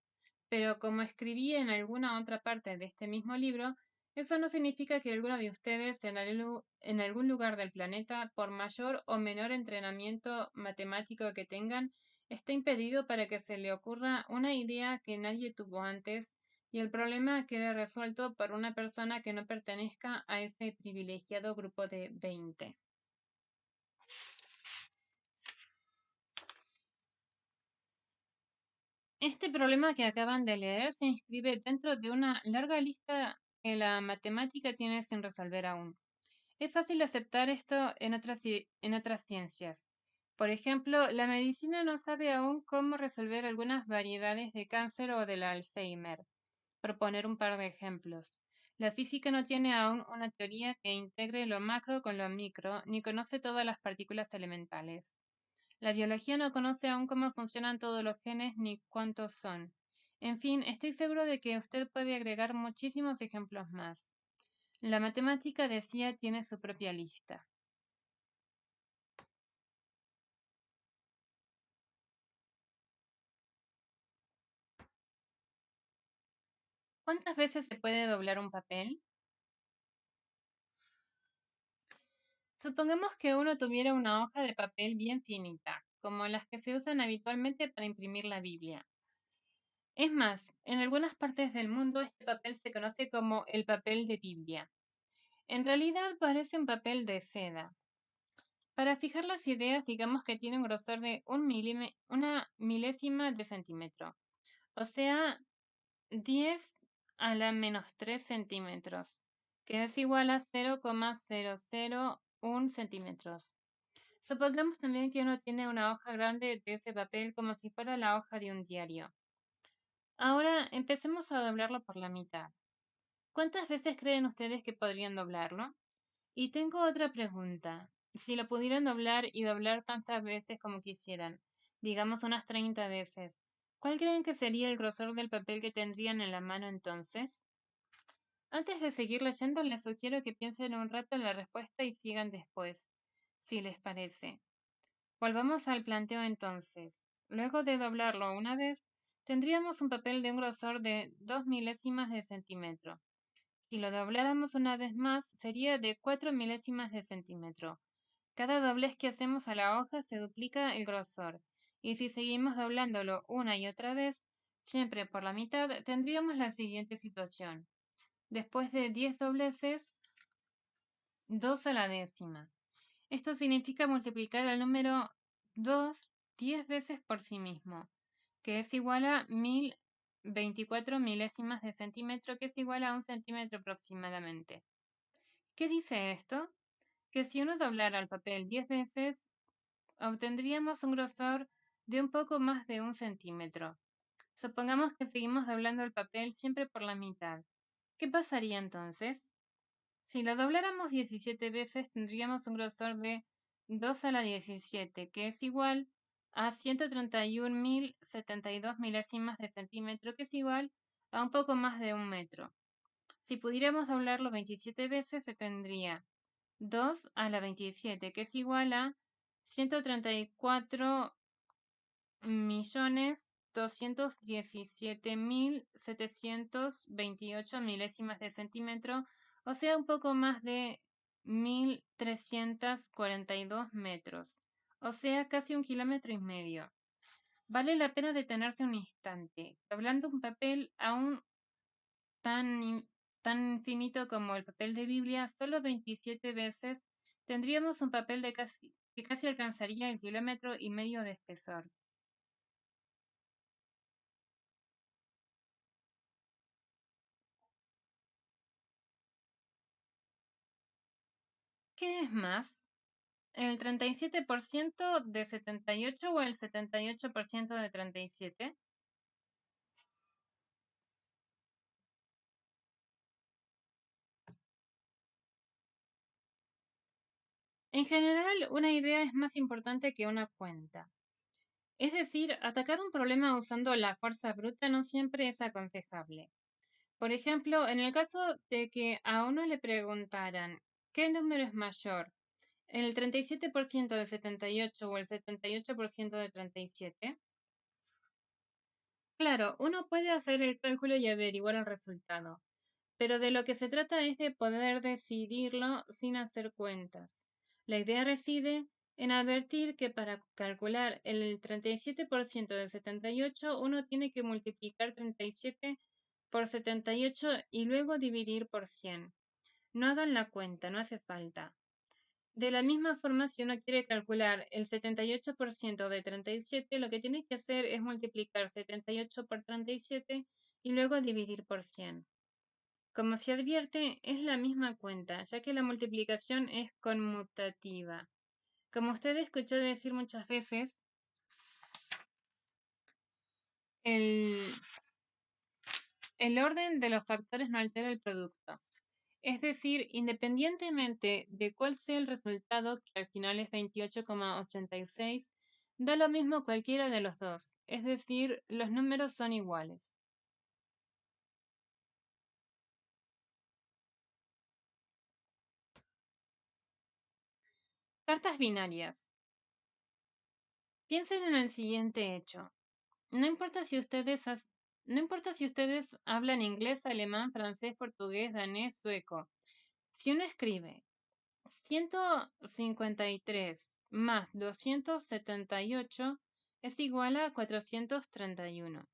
pero como escribí en alguna otra parte de este mismo libro, eso no significa que alguno de ustedes en algún lugar del planeta, por mayor o menor entrenamiento matemático que tengan, esté impedido para que se le ocurra una idea que nadie tuvo antes y el problema quede resuelto por una persona que no pertenezca a ese privilegiado grupo de 20. Este problema que acaban de leer se inscribe dentro de una larga lista que la matemática tiene sin resolver aún. Es fácil aceptar esto en otras ciencias. Por ejemplo, la medicina no sabe aún cómo resolver algunas variedades de cáncer o del Alzheimer, por poner un par de ejemplos. La física no tiene aún una teoría que integre lo macro con lo micro, ni conoce todas las partículas elementales. La biología no conoce aún cómo funcionan todos los genes ni cuántos son. En fin, estoy seguro de que usted puede agregar muchísimos ejemplos más. La matemática, decía, tiene su propia lista. ¿Cuántas veces se puede doblar un papel? Supongamos que uno tuviera una hoja de papel bien finita, como las que se usan habitualmente para imprimir la Biblia. Es más, en algunas partes del mundo este papel se conoce como el papel de Biblia. En realidad parece un papel de seda. Para fijar las ideas, digamos que tiene un grosor de una milésima de centímetro, o sea, 10 a la menos 3 centímetros, que es igual a 0,001 centímetros. Supongamos también que uno tiene una hoja grande de ese papel como si fuera la hoja de un diario. Ahora empecemos a doblarlo por la mitad. ¿Cuántas veces creen ustedes que podrían doblarlo? Y tengo otra pregunta. Si lo pudieran doblar y doblar tantas veces como quisieran, digamos unas 30 veces, ¿cuál creen que sería el grosor del papel que tendrían en la mano entonces? Antes de seguir leyendo, les sugiero que piensen un rato en la respuesta y sigan después, si les parece. Volvamos al planteo entonces. Luego de doblarlo una vez, tendríamos un papel de un grosor de 2 milésimas de centímetro. Si lo dobláramos una vez más, sería de 4 milésimas de centímetro. Cada doblez que hacemos a la hoja se duplica el grosor, y si seguimos doblándolo una y otra vez, siempre por la mitad, tendríamos la siguiente situación. Después de 10 dobleces, 2 a la décima. Esto significa multiplicar el número 2 10 veces por sí mismo, que es igual a 1024 milésimas de centímetro, que es igual a un centímetro aproximadamente. ¿Qué dice esto? Que si uno doblara el papel 10 veces, obtendríamos un grosor de un poco más de un centímetro. Supongamos que seguimos doblando el papel siempre por la mitad. ¿Qué pasaría entonces? Si lo dobláramos 17 veces, tendríamos un grosor de 2 a la 17, que es igual a 131.072 milésimas de centímetro, que es igual a un poco más de un metro. Si pudiéramos doblarlo 27 veces, se tendría 2 a la 27, que es igual a 134.217.728 milésimas de centímetro, o sea, un poco más de 1.342 metros, o sea, casi 1,5 kilómetros. Vale la pena detenerse un instante, doblando un papel aún tan finito como el papel de Biblia, solo 27 veces, tendríamos un papel que casi alcanzaría el 1,5 kilómetros de espesor. ¿Qué es más? ¿El 37% de 78 o el 78% de 37? En general, una idea es más importante que una cuenta. Es decir, atacar un problema usando la fuerza bruta no siempre es aconsejable. Por ejemplo, en el caso de que a uno le preguntaran ¿qué número es mayor? ¿El 37% de 78 o el 78% de 37? Claro, uno puede hacer el cálculo y averiguar el resultado, pero de lo que se trata es de poder decidirlo sin hacer cuentas. La idea reside en advertir que para calcular el 37% de 78, uno tiene que multiplicar 37 por 78 y luego dividir por 100. No hagan la cuenta, no hace falta. De la misma forma, si uno quiere calcular el 78% de 37, lo que tiene que hacer es multiplicar 78 por 37 y luego dividir por 100. Como se advierte, es la misma cuenta, ya que la multiplicación es conmutativa. Como usted escuchó decir muchas veces, el, el orden de los factores no altera el producto. Es decir, independientemente de cuál sea el resultado, que al final es 28,86, da lo mismo cualquiera de los dos. Es decir, los números son iguales. Cartas binarias. Piensen en el siguiente hecho. No importa si ustedes hablan inglés, alemán, francés, portugués, danés, sueco. Si uno escribe 153 más 278 es igual a 431.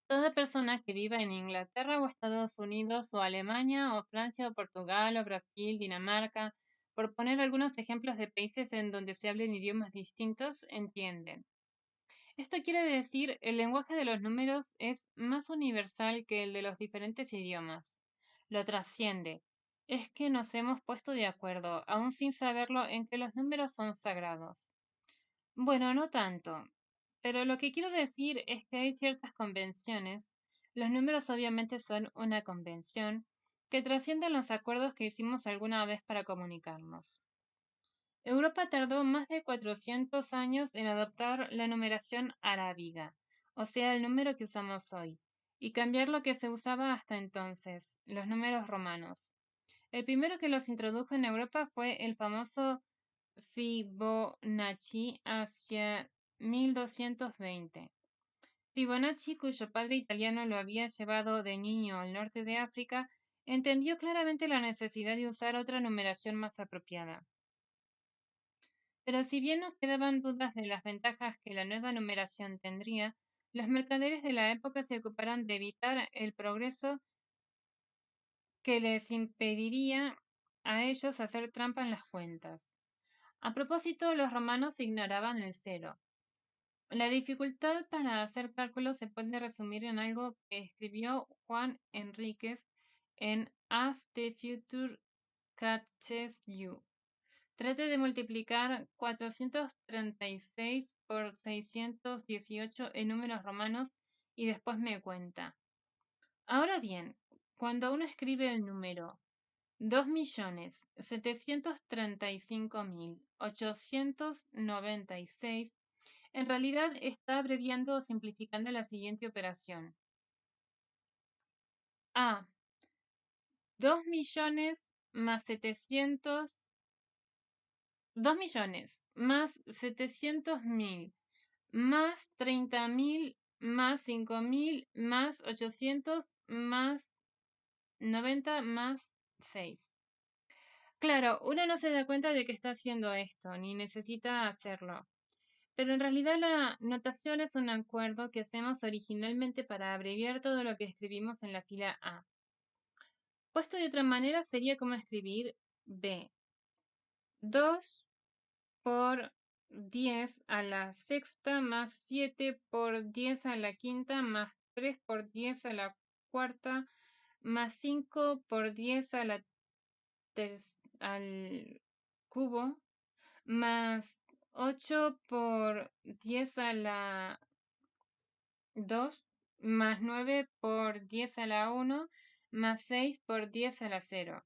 Toda persona que viva en Inglaterra o Estados Unidos o Alemania o Francia o Portugal o Brasil, Dinamarca, por poner algunos ejemplos de países en donde se hablen idiomas distintos, entienden. Esto quiere decir, el lenguaje de los números es más universal que el de los diferentes idiomas. Lo trasciende. Es que nos hemos puesto de acuerdo, aún sin saberlo, en que los números son sagrados. Bueno, no tanto. Pero lo que quiero decir es que hay ciertas convenciones. Los números obviamente son una convención que trascienden los acuerdos que hicimos alguna vez para comunicarnos. Europa tardó más de 400 años en adoptar la numeración arábiga, o sea, el número que usamos hoy, y cambiar lo que se usaba hasta entonces, los números romanos. El primero que los introdujo en Europa fue el famoso Fibonacci hacia 1220. Fibonacci, cuyo padre italiano lo había llevado de niño al norte de África, entendió claramente la necesidad de usar otra numeración más apropiada. Pero si bien no quedaban dudas de las ventajas que la nueva numeración tendría, los mercaderes de la época se ocuparon de evitar el progreso que les impediría a ellos hacer trampa en las cuentas. A propósito, los romanos ignoraban el cero. La dificultad para hacer cálculos se puede resumir en algo que escribió Juan Enríquez en As the Future Catches You. Trate de multiplicar 436 por 618 en números romanos y después me cuenta. Ahora bien, cuando uno escribe el número 2.735.896, en realidad está abreviando o simplificando la siguiente operación. A. 2 millones más 700 2 millones más 700.000 más 30.000 más 5.000 más 800 más 90 más 6. Claro, uno no se da cuenta de que está haciendo esto, ni necesita hacerlo. Pero en realidad la notación es un acuerdo que hacemos originalmente para abreviar todo lo que escribimos en la fila A. Puesto de otra manera sería como escribir B. 2 por 10 a la sexta más 7 por 10 a la quinta más 3 por 10 a la cuarta más 5 por 10 a la al cubo más 8 por 10 a la 2 más 9 por 10 a la 1 más 6 por 10 a la 0,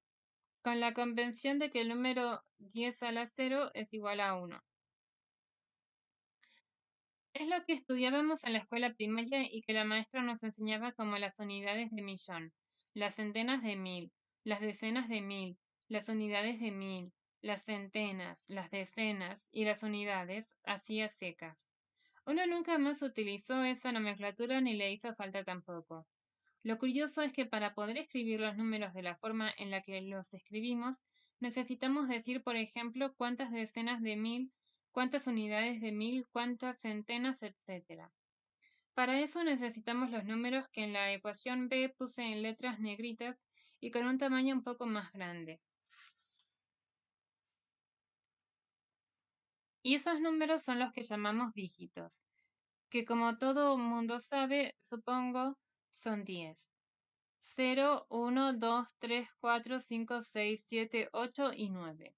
con la convención de que el número 10 a la 0 es igual a 1. Es lo que estudiábamos en la escuela primaria y que la maestra nos enseñaba como las unidades de millón, las centenas de mil, las decenas de mil, las unidades de mil, las centenas, las decenas y las unidades así a secas. Uno nunca más utilizó esa nomenclatura ni le hizo falta tampoco. Lo curioso es que para poder escribir los números de la forma en la que los escribimos, necesitamos decir, por ejemplo, cuántas decenas de mil, cuántas unidades de mil, cuántas centenas, etc. Para eso necesitamos los números que en la ecuación B puse en letras negritas y con un tamaño un poco más grande. Y esos números son los que llamamos dígitos, que como todo mundo sabe, supongo, son 10. 0, 1, 2, 3, 4, 5, 6, 7, 8 y 9.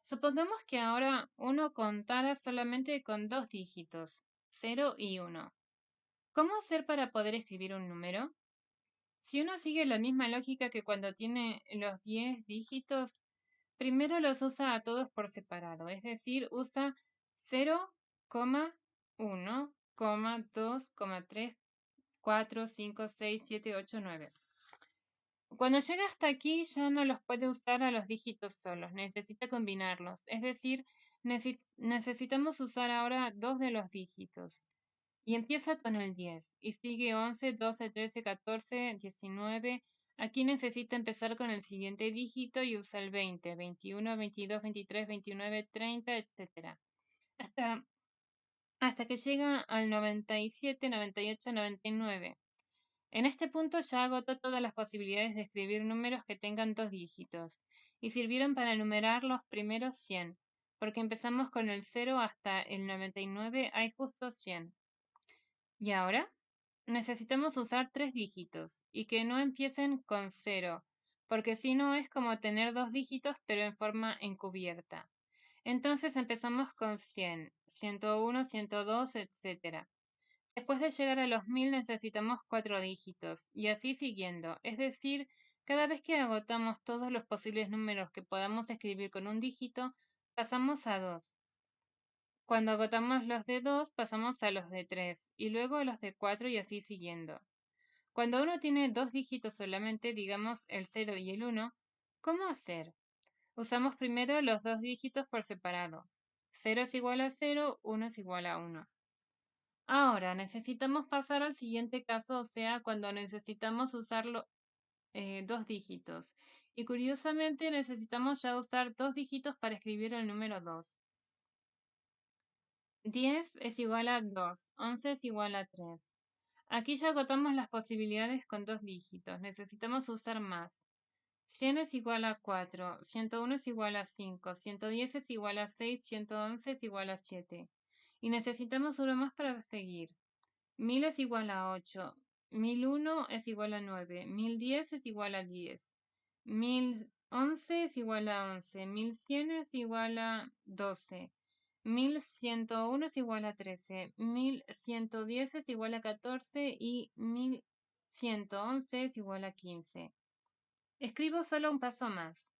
Supongamos que ahora uno contara solamente con dos dígitos, 0 y 1. ¿Cómo hacer para poder escribir un número? Si uno sigue la misma lógica que cuando tiene los 10 dígitos, primero los usa a todos por separado, es decir, usa 0, 1, 2, 3, 4, 5, 6, 7, 8, 9. Cuando llega hasta aquí ya no los puede usar a los dígitos solos, necesita combinarlos, es decir, necesitamos usar ahora dos de los dígitos. Y empieza con el 10 y sigue 11, 12, 13, 14, 19. Aquí necesita empezar con el siguiente dígito y usa el 20, 21, 22, 23, 29, 30, etc. Hasta, hasta que llega al 97, 98, 99. En este punto ya agotó todas las posibilidades de escribir números que tengan dos dígitos, y sirvieron para enumerar los primeros 100, porque empezamos con el 0 hasta el 99 hay justo 100. ¿Y ahora? Necesitamos usar tres dígitos, y que no empiecen con 0, porque si no es como tener dos dígitos pero en forma encubierta. Entonces empezamos con 100, 101, 102, etc. Después de llegar a los 1000 necesitamos cuatro dígitos, y así siguiendo, es decir, cada vez que agotamos todos los posibles números que podamos escribir con un dígito, pasamos a 2. Cuando agotamos los de 2, pasamos a los de 3, y luego a los de 4 y así siguiendo. Cuando uno tiene dos dígitos solamente, digamos el 0 y el 1, ¿cómo hacer? Usamos primero los dos dígitos por separado. 0 es igual a 0, 1 es igual a 1. Ahora necesitamos pasar al siguiente caso, o sea, cuando necesitamos usar dos dígitos. Y curiosamente necesitamos ya usar dos dígitos para escribir el número 2. 10 es igual a 2, 11 es igual a 3. Aquí ya agotamos las posibilidades con dos dígitos, necesitamos usar más. 100 es igual a 4, 101 es igual a 5, 110 es igual a 6, 111 es igual a 7. Y necesitamos uno más para seguir. 1000 es igual a 8, 1001 es igual a 9, 1010 es igual a 10, 1011 es igual a 11, 1100 es igual a 12, 1101 es igual a 13, 1110 es igual a 14 y 1111 es igual a 15. Escribo solo un paso más.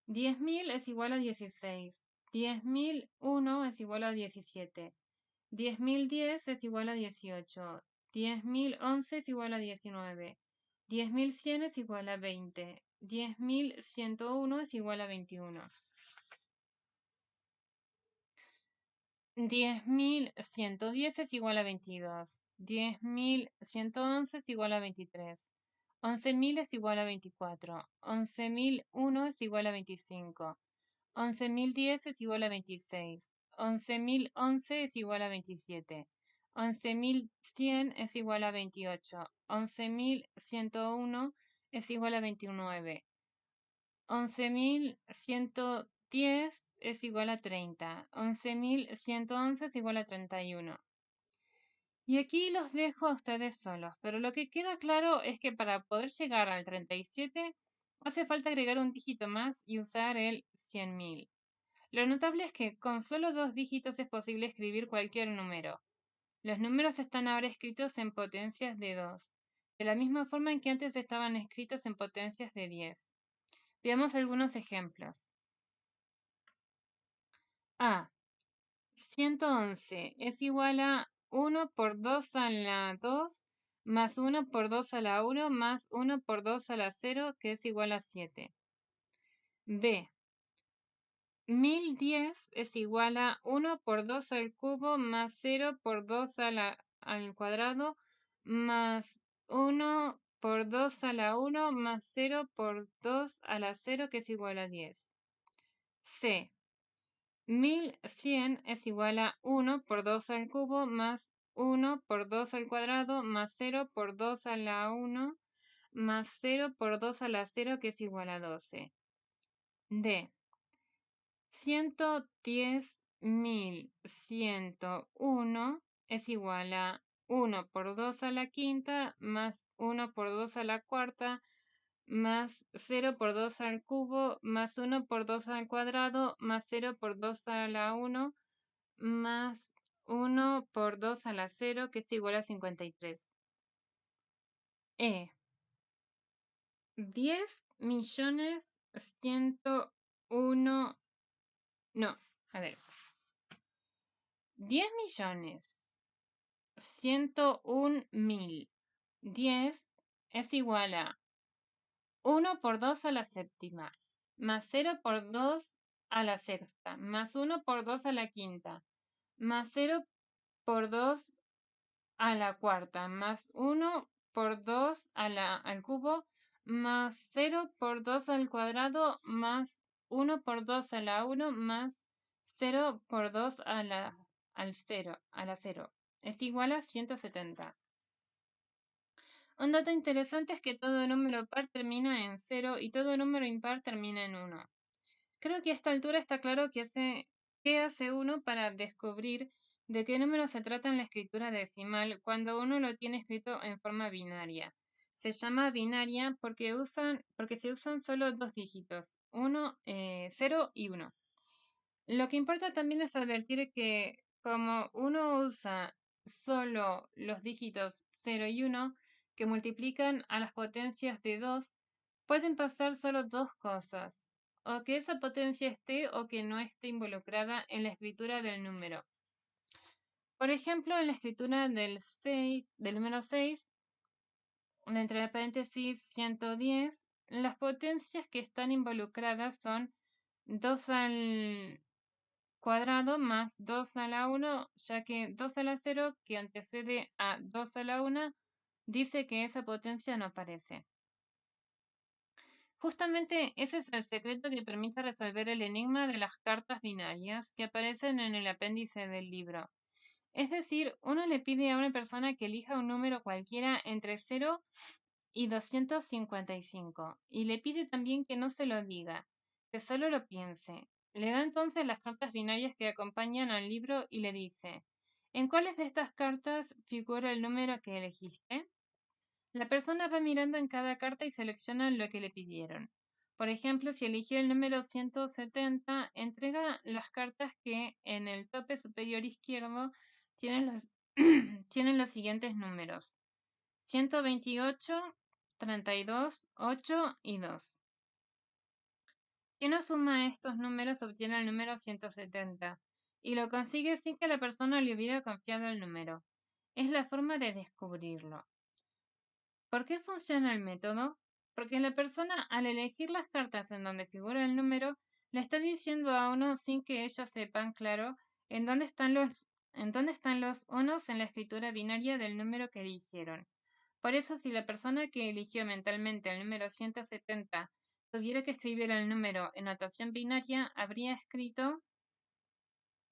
10.000 es igual a 16, 10.001 es igual a 17. 10.010 es igual a 18, 10.011 es igual a 19, 10.100 es igual a 20, 10.101 es igual a 21, 10.110 es igual a 22, 10.111 es igual a 23, 11.000 es igual a 24, 11.001 es igual a 25, 11.010 es igual a 26, 11.011 es igual a 27, 11.100 es igual a 28, 11.101 es igual a 29, 11.110 es igual a 30, 11.111 es igual a 31. Y aquí los dejo a ustedes solos, pero lo que queda claro es que para poder llegar al 37 hace falta agregar un dígito más y usar el 100.000. Lo notable es que con solo dos dígitos es posible escribir cualquier número. Los números están ahora escritos en potencias de 2, de la misma forma en que antes estaban escritos en potencias de 10. Veamos algunos ejemplos. A. 111 es igual a 1 por 2 a la 2 más 1 por 2 a la 1 más 1 por 2 a la 0, que es igual a 7. B. 1010 es igual a 1 por 2 al cubo más 0 por 2 al cuadrado más 1 por 2 a la 1 más 0 por 2 a la 0 que es igual a 10. C. 1100 es igual a 1 por 2 al cubo más 1 por 2 al cuadrado más 0 por 2 a la 1 más 0 por 2 a la 0 que es igual a 12. D. 110.101 es igual a 1 por 2 a la quinta más 1 por 2 a la cuarta más 0 por 2 al cubo más 1 por 2 al cuadrado más 0 por 2 a la 1 más 1 por 2 a la 0 que es igual a 53. E. 10.101. No, a ver. 10.101.000. 10 es igual a 1 por 2 a la séptima, más 0 por 2 a la sexta, más 1 por 2 a la quinta, más 0 por 2 a la cuarta, más 1 por 2 al cubo, más 0 por 2 al cuadrado, más 1 por 2 a la 1, más 0 por 2 a la 0. Es igual a 170. Un dato interesante es que todo número par termina en 0 y todo número impar termina en 1. Creo que a esta altura está claro qué hace uno para descubrir de qué número se trata en la escritura decimal cuando uno lo tiene escrito en forma binaria. Se llama binaria porque se usan solo dos dígitos, 0 y 1. Lo que importa también es advertir que como uno usa solo los dígitos 0 y 1 que multiplican a las potencias de 2, pueden pasar solo dos cosas, o que esa potencia esté o que no esté involucrada en la escritura del número. Por ejemplo, en la escritura del número 6, entre paréntesis 110, las potencias que están involucradas son 2 al cuadrado más 2 a la 1, ya que 2 a la 0, que antecede a 2 a la 1, dice que esa potencia no aparece. Justamente ese es el secreto que permite resolver el enigma de las cartas binarias que aparecen en el apéndice del libro. Es decir, uno le pide a una persona que elija un número cualquiera entre 0 y 255, y le pide también que no se lo diga, que solo lo piense. Le da entonces las cartas binarias que acompañan al libro y le dice, ¿en cuáles de estas cartas figura el número que elegiste? La persona va mirando en cada carta y selecciona lo que le pidieron. Por ejemplo, si eligió el número 170, entrega las cartas que en el tope superior izquierdo tienen los siguientes números: 128, 32, 8 y 2. Si uno suma estos números obtiene el número 170 y lo consigue sin que la persona le hubiera confiado el número. Es la forma de descubrirlo. ¿Por qué funciona el método? Porque la persona, al elegir las cartas en donde figura el número, le está diciendo a uno sin que ellos sepan, claro, en dónde están los unos en la escritura binaria del número que eligieron. Por eso, si la persona que eligió mentalmente el número 170 tuviera que escribir el número en notación binaria, habría escrito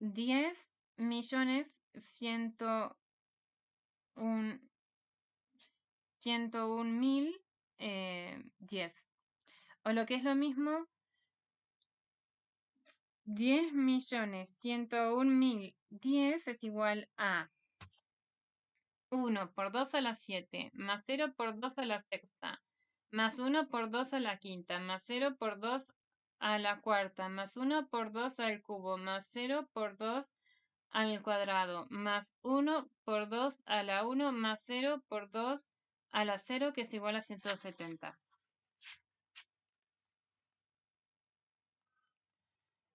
10.101.010. O lo que es lo mismo, 10.101.010 es igual a 1 por 2 a la 7, más 0 por 2 a la sexta, más 1 por 2 a la quinta, más 0 por 2 a la cuarta, más 1 por 2 al cubo, más 0 por 2 al cuadrado, más 1 por 2 a la 1, más 0 por 2 a la 0, que es igual a 170.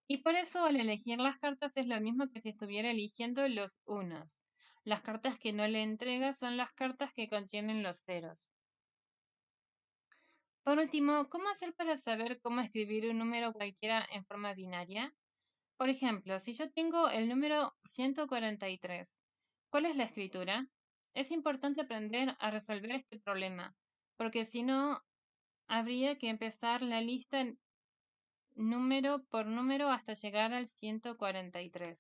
Y por eso al elegir las cartas es lo mismo que si estuviera eligiendo los unos. Las cartas que no le entrega son las cartas que contienen los ceros. Por último, ¿cómo hacer para saber cómo escribir un número cualquiera en forma binaria? Por ejemplo, si yo tengo el número 143, ¿cuál es la escritura? Es importante aprender a resolver este problema, porque si no, habría que empezar la lista número por número hasta llegar al 143.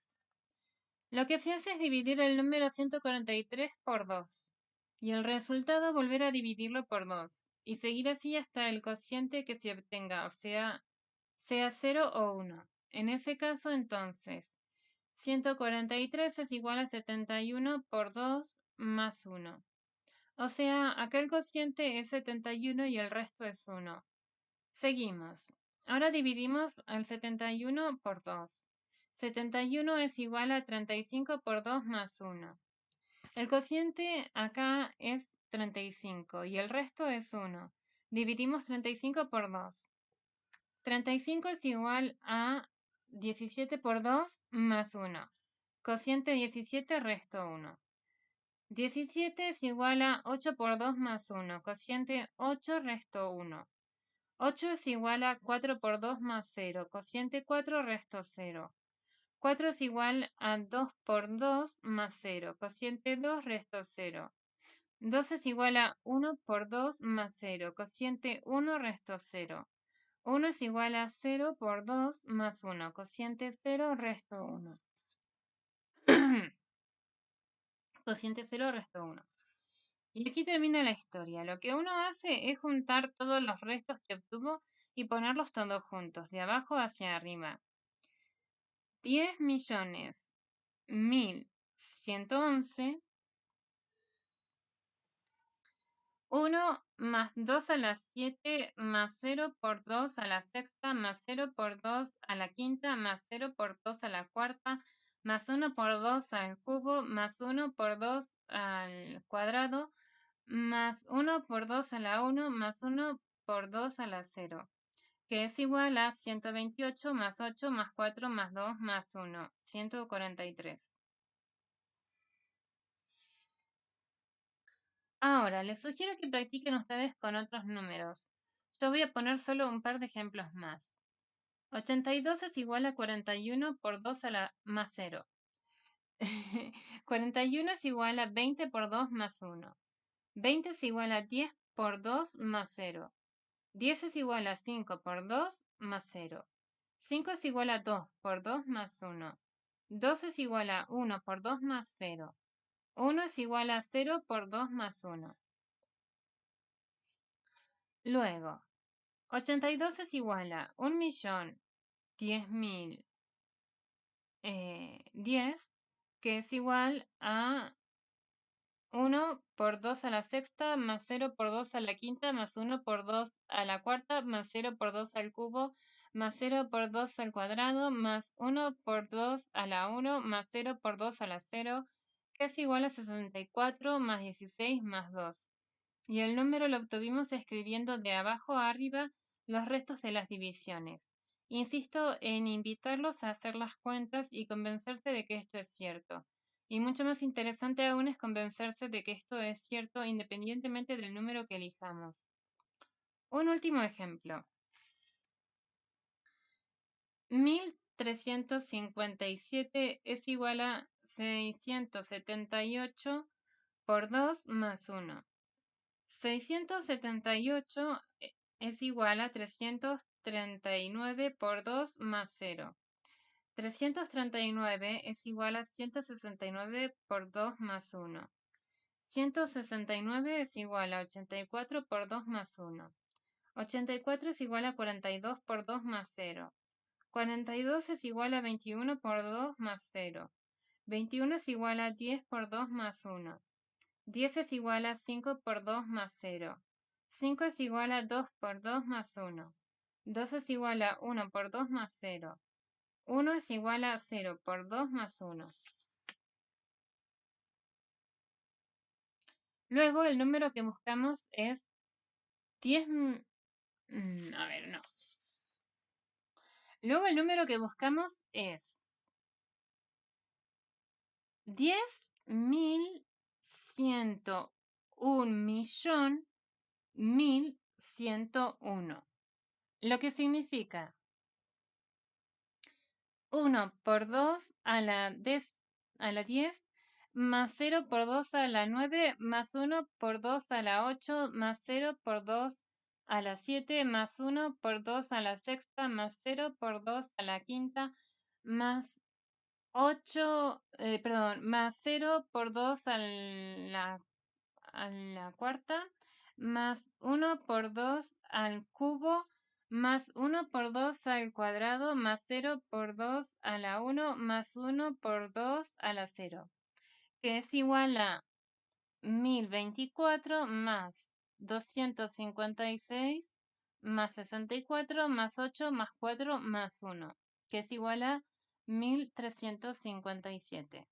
Lo que se hace es dividir el número 143 por 2 y el resultado volver a dividirlo por 2 y seguir así hasta el cociente que se obtenga, o sea 0 o 1. En ese caso, entonces, 143 es igual a 71 por 2 más 1. O sea, acá el cociente es 71 y el resto es 1. Seguimos. Ahora dividimos el 71 por 2. 71 es igual a 35 por 2 más 1. El cociente acá es 35 y el resto es 1. Dividimos 35 por 2. 35 es igual a 17 por 2 más 1. Cociente 17, resto 1. 17 es igual a 8 por 2 más 1. Cociente 8, resto 1. 8 es igual a 4 por 2 más 0. Cociente 4, resto 0. 4 es igual a 2 por 2 más 0. Cociente 2, resto 0. 2 es igual a 1 por 2 más 0. Cociente 1, resto 0. 1 es igual a 0 por 2 más 1. Cociente 0, resto 1. Cociente 0, resto 1. Y aquí termina la historia. Lo que uno hace es juntar todos los restos que obtuvo y ponerlos todos juntos, de abajo hacia arriba. 10.111.1 1 más 2 a la 7 más 0 por 2 a la sexta más 0 por 2 a la quinta más 0 por 2 a la cuarta más 1 por 2 al cubo más 1 por 2 al cuadrado más 1 por 2 a la 1 más 1 por 2 a la 0, que es igual a 128 más 8 más 4 más 2 más 1, 143. Ahora, les sugiero que practiquen ustedes con otros números. Yo voy a poner solo un par de ejemplos más. 82 es igual a 41 por 2 a la más 0. 41 es igual a 20 por 2 más 1. 20 es igual a 10 por 2 más 0. 10 es igual a 5 por 2 más 0. 5 es igual a 2 por 2 más 1. 2 es igual a 1 por 2 más 0. 1 es igual a 0 por 2 más 1. Luego, 82 es igual a 1.010.010, que es igual a 1 por 2 a la sexta, más 0 por 2 a la quinta, más 1 por 2 a la cuarta, más 0 por 2 al cubo, más 0 por 2 al cuadrado, más 1 por 2 a la 1, más 0 por 2 a la 0, que es igual a 64 más 16 más 2. Y el número lo obtuvimos escribiendo de abajo a arriba los restos de las divisiones. Insisto en invitarlos a hacer las cuentas y convencerse de que esto es cierto. Y mucho más interesante aún es convencerse de que esto es cierto independientemente del número que elijamos. Un último ejemplo. 1357 es igual a 678 por 2 más 1. 678 es igual a 339 por 2 más 0. 339 es igual a 169 por 2 más 1. 169 es igual a 84 por 2 más 1. 84 es igual a 42 por 2 más 0. 42 es igual a 21 por 2 más 0. 21 es igual a 10 por 2 más 1. 10 es igual a 5 por 2 más 0. 5 es igual a 2 por 2 más 1. 2 es igual a 1 por 2 más 0. 1 es igual a 0 por 2 más 1. Luego el número que buscamos es 10... a ver, no. Luego el número que buscamos es 10.101.100.000 101, lo que significa 1 por 2 a la 10 más 0 por 2 a la 9 más 1 por 2 a la 8 más 0 por 2 a la 7 más 1 por 2 a la sexta más 0 por 2 a la quinta más 8, más 0 por 2 a la cuarta más 1 por 2 al cubo más 1 por 2 al cuadrado más 0 por 2 a la 1 más 1 por 2 a la 0, que es igual a 1024 más 256 más 64 más 8 más 4 más 1, que es igual a 1357.